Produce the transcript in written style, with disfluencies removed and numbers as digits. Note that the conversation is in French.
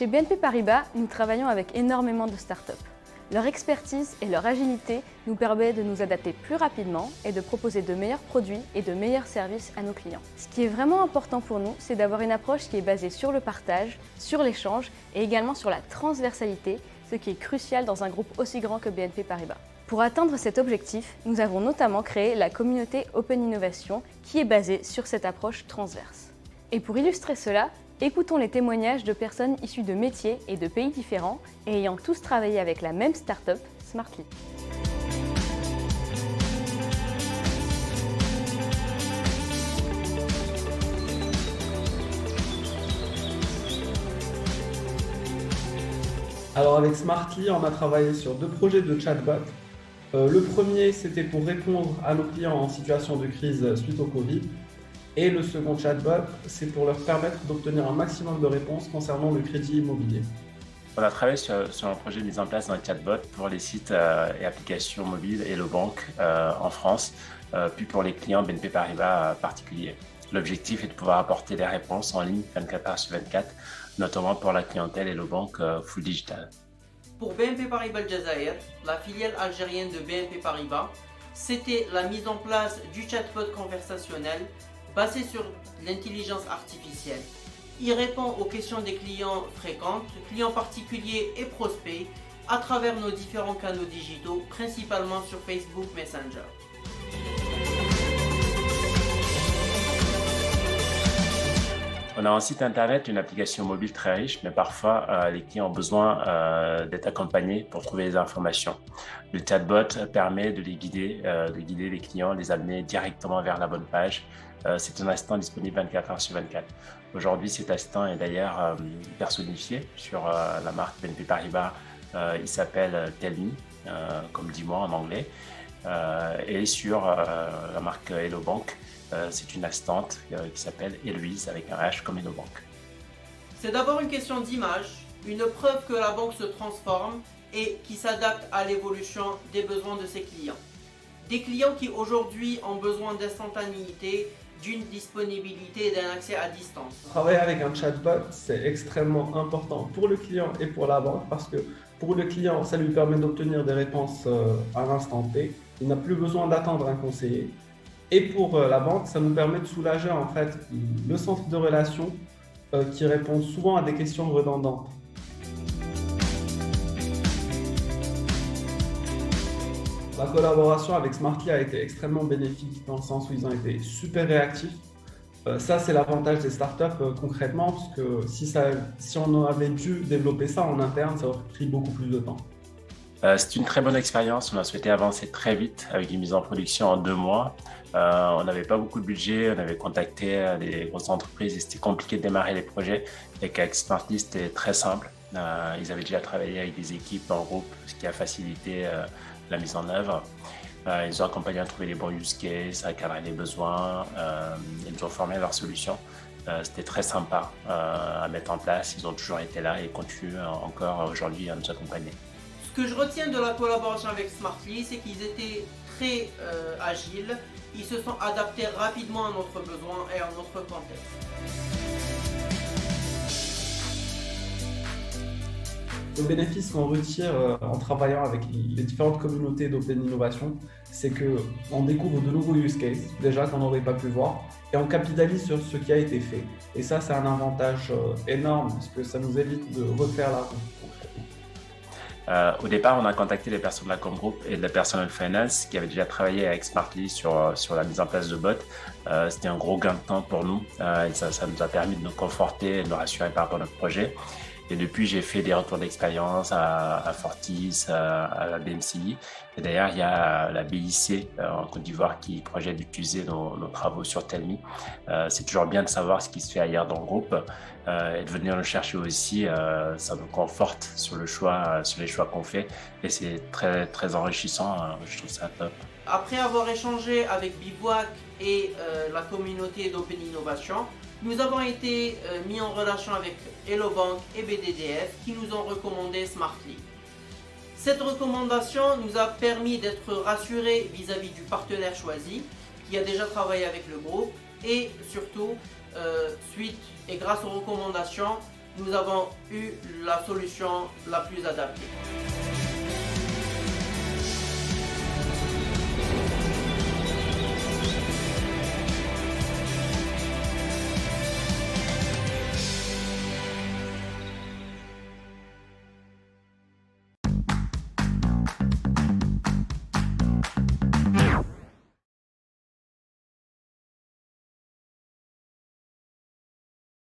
Chez BNP Paribas, nous travaillons avec énormément de startups. Leur expertise et leur agilité nous permettent de nous adapter plus rapidement et de proposer de meilleurs produits et de meilleurs services à nos clients. Ce qui est vraiment important pour nous, c'est d'avoir une approche qui est basée sur le partage, sur l'échange et également sur la transversalité, ce qui est crucial dans un groupe aussi grand que BNP Paribas. Pour atteindre cet objectif, nous avons notamment créé la communauté Open Innovation qui est basée sur cette approche transverse. Et pour illustrer cela, écoutons les témoignages de personnes issues de métiers et de pays différents et ayant tous travaillé avec la même start-up, Smartly. Alors avec Smartly, on a travaillé sur 2 projets de chatbot. Le premier, c'était pour répondre à nos clients en situation de crise suite au Covid. Et le second chatbot, c'est pour leur permettre d'obtenir un maximum de réponses concernant le crédit immobilier. On a travaillé sur un projet de mise en place d'un chatbot pour les sites et applications mobiles Hello Bank en France, puis pour les clients BNP Paribas particuliers. L'objectif est de pouvoir apporter des réponses en ligne 24h/24, notamment pour la clientèle Hello Bank full digital. Pour BNP Paribas Jazair, la filiale algérienne de BNP Paribas, c'était la mise en place du chatbot conversationnel basé sur l'intelligence artificielle. Il répond aux questions des clients fréquents, clients particuliers et prospects à travers nos différents canaux digitaux, principalement sur Facebook Messenger. On a un site internet, une application mobile très riche, mais parfois les clients ont besoin d'être accompagnés pour trouver les informations. Le chatbot permet de guider les clients, les amener directement vers la bonne page. C'est un assistant disponible 24h/24. Aujourd'hui, cet assistant est d'ailleurs personnifié sur la marque BNP Paribas. Il s'appelle Tell Me, comme dis-moi en anglais. Et sur la marque Hello Bank, c'est une assistante qui s'appelle Héloïse avec un H comme Hello Bank. C'est d'abord une question d'image, une preuve que la banque se transforme et qui s'adapte à l'évolution des besoins de ses clients. Des clients qui aujourd'hui ont besoin d'instantanéité, d'une disponibilité et d'un accès à distance. Travailler avec un chatbot, c'est extrêmement important pour le client et pour la banque parce que pour le client, ça lui permet d'obtenir des réponses à l'instant T. Il n'a plus besoin d'attendre un conseiller. Et pour la banque, ça nous permet de soulager en fait le centre de relations qui répond souvent à des questions redondantes. La collaboration avec Smartly a été extrêmement bénéfique dans le sens où ils ont été super réactifs. Ça, c'est l'avantage des startups concrètement, parce que si on avait dû développer ça en interne, ça aurait pris beaucoup plus de temps. C'est une très bonne expérience. On a souhaité avancer très vite avec une mise en production en 2 mois. On n'avait pas beaucoup de budget, on avait contacté des grosses entreprises et c'était compliqué de démarrer les projets. Et qu'avec Smartly, c'était très simple. Ils avaient déjà travaillé avec des équipes en groupe, ce qui a facilité la mise en œuvre. Ils ont accompagné à trouver les bons use cases, à cadrer les besoins, ils nous ont formé à leur solution. C'était très sympa à mettre en place. Ils ont toujours été là et continuent encore aujourd'hui à nous accompagner. Ce que je retiens de la collaboration avec Smartly, c'est qu'ils étaient très agiles, ils se sont adaptés rapidement à notre besoin et à notre contexte. Le bénéfice qu'on retire en travaillant avec les différentes communautés d'Open Innovation, c'est qu'on découvre de nouveaux use cases, déjà qu'on n'aurait pas pu voir, et on capitalise sur ce qui a été fait. Et ça, c'est un avantage énorme, parce que ça nous évite de refaire la route. Au départ, on a contacté les personnes de la Comgroup et de la Personal Finance qui avaient déjà travaillé avec Smartly sur la mise en place de bots. C'était un gros gain de temps pour nous et ça nous a permis de nous conforter et de nous rassurer par rapport à notre projet. Et depuis, j'ai fait des retours d'expérience à Fortis, à la BMCI. Et d'ailleurs, il y a la BIC en Côte d'Ivoire qui projette d'utiliser nos travaux sur Tell Me. C'est toujours bien de savoir ce qui se fait ailleurs dans le groupe et de venir le chercher aussi. Ça nous conforte sur les choix qu'on fait. Et c'est très, très enrichissant. Je trouve ça top. Après avoir échangé avec Bivouac et la communauté d'Open Innovation, nous avons été mis en relation avec Hello Bank et BDDF qui nous ont recommandé Smartly. Cette recommandation nous a permis d'être rassurés vis-à-vis du partenaire choisi qui a déjà travaillé avec le groupe et surtout, suite et grâce aux recommandations, nous avons eu la solution la plus adaptée.